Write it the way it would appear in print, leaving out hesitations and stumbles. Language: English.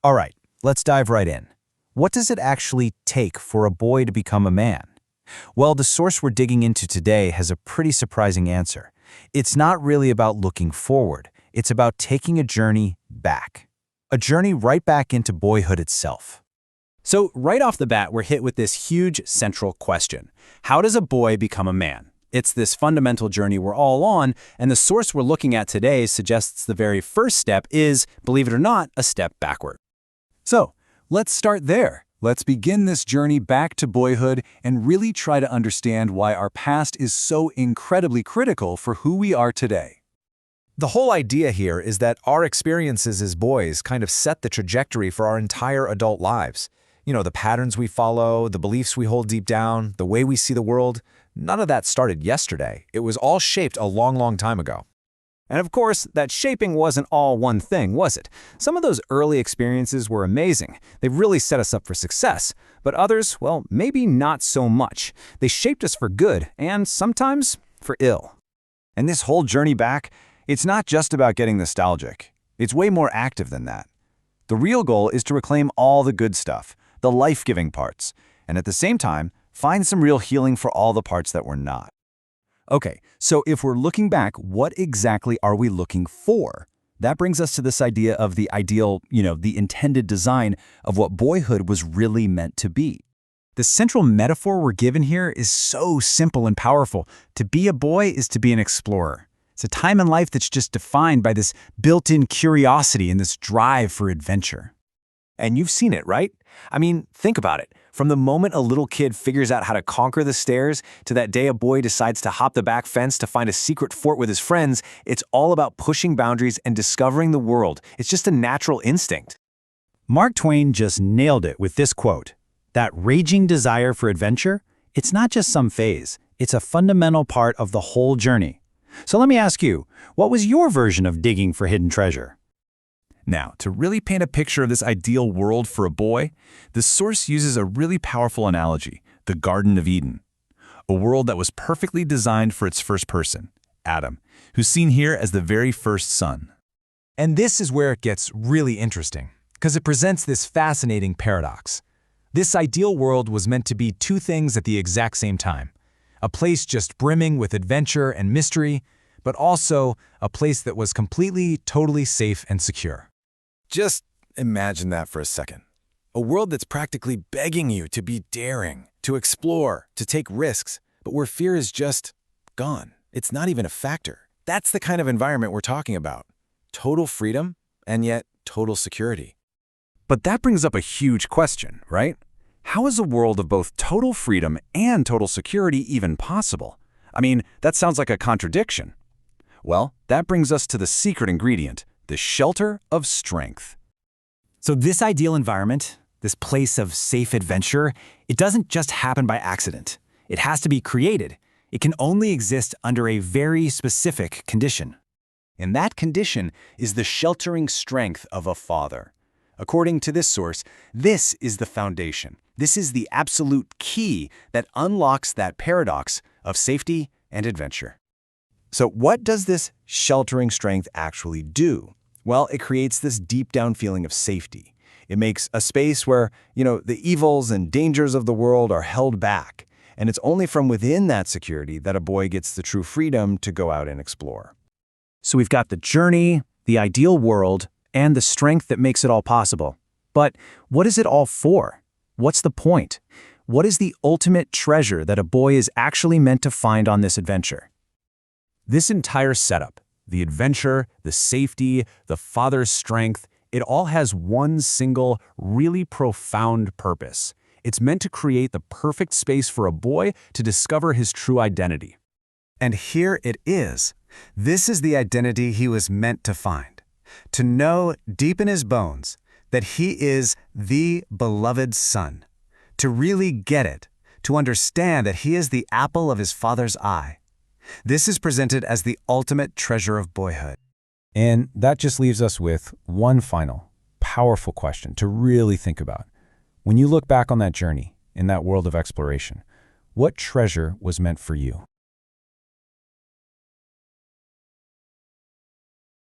All right, let's dive right in. What does it actually take for a boy to become a man? Well, the source we're digging into today has a pretty surprising answer. It's not really about looking forward. It's about taking a journey back. A journey right back into boyhood itself. So right off the bat, we're hit with this huge central question. How does a boy become a man? It's this fundamental journey we're all on, and the source we're looking at today suggests the very first step is, believe it or not, a step backward. So, let's start there. Let's begin this journey back to boyhood and really try to understand why our past is so incredibly critical for who we are today. The whole idea here is that our experiences as boys kind of set the trajectory for our entire adult lives. You know, the patterns we follow, the beliefs we hold deep down, the way we see the world, none of that started yesterday. It was all shaped a long, long time ago. And of course, that shaping wasn't all one thing, was it? Some of those early experiences were amazing. They really set us up for success. But others, well, maybe not so much. They shaped us for good and sometimes for ill. And this whole journey back, it's not just about getting nostalgic. It's way more active than that. The real goal is to reclaim all the good stuff, the life-giving parts, and at the same time, find some real healing for all the parts that were not. Okay, so if we're looking back, what exactly are we looking for? That brings us to this idea of the ideal, the intended design of what boyhood was really meant to be. The central metaphor we're given here is so simple and powerful. To be a boy is to be an explorer. It's a time in life that's just defined by this built-in curiosity and this drive for adventure. And you've seen it, right? I mean, think about it. From the moment a little kid figures out how to conquer the stairs to that day a boy decides to hop the back fence to find a secret fort with his friends, it's all about pushing boundaries and discovering the world. It's just a natural instinct. Mark Twain just nailed it with this quote. That raging desire for adventure, it's not just some phase. It's a fundamental part of the whole journey. So let me ask you, what was your version of digging for hidden treasure? Now, to really paint a picture of this ideal world for a boy, the source uses a really powerful analogy, the Garden of Eden. A world that was perfectly designed for its first person, Adam, who's seen here as the very first son. And this is where it gets really interesting, because it presents this fascinating paradox. This ideal world was meant to be two things at the exact same time. A place just brimming with adventure and mystery, but also a place that was completely, totally safe and secure. Just imagine that for a second. A world that's practically begging you to be daring, to explore, to take risks, but where fear is just gone. It's not even a factor. That's the kind of environment we're talking about. Total freedom, and yet total security. But that brings up a huge question, right? How is a world of both total freedom and total security even possible? I mean, that sounds like a contradiction. Well, that brings us to the secret ingredient, the shelter of strength. So this ideal environment, this place of safe adventure, it doesn't just happen by accident. It has to be created. It can only exist under a very specific condition. And that condition is the sheltering strength of a father. According to this source, this is the foundation. This is the absolute key that unlocks that paradox of safety and adventure. So what does this sheltering strength actually do? Well, it creates this deep down feeling of safety. It makes a space where, the evils and dangers of the world are held back. And it's only from within that security that a boy gets the true freedom to go out and explore. So we've got the journey, the ideal world, and the strength that makes it all possible. But what is it all for? What's the point? What is the ultimate treasure that a boy is actually meant to find on this adventure? This entire setup, the adventure, the safety, the father's strength, it all has one single, really profound purpose. It's meant to create the perfect space for a boy to discover his true identity. And here it is. This is the identity he was meant to find. To know deep in his bones that he is the beloved son. To really get it. To understand that he is the apple of his father's eye. This is presented as the ultimate treasure of boyhood. And that just leaves us with one final, powerful question to really think about. When you look back on that journey, in that world of exploration, what treasure was meant for you?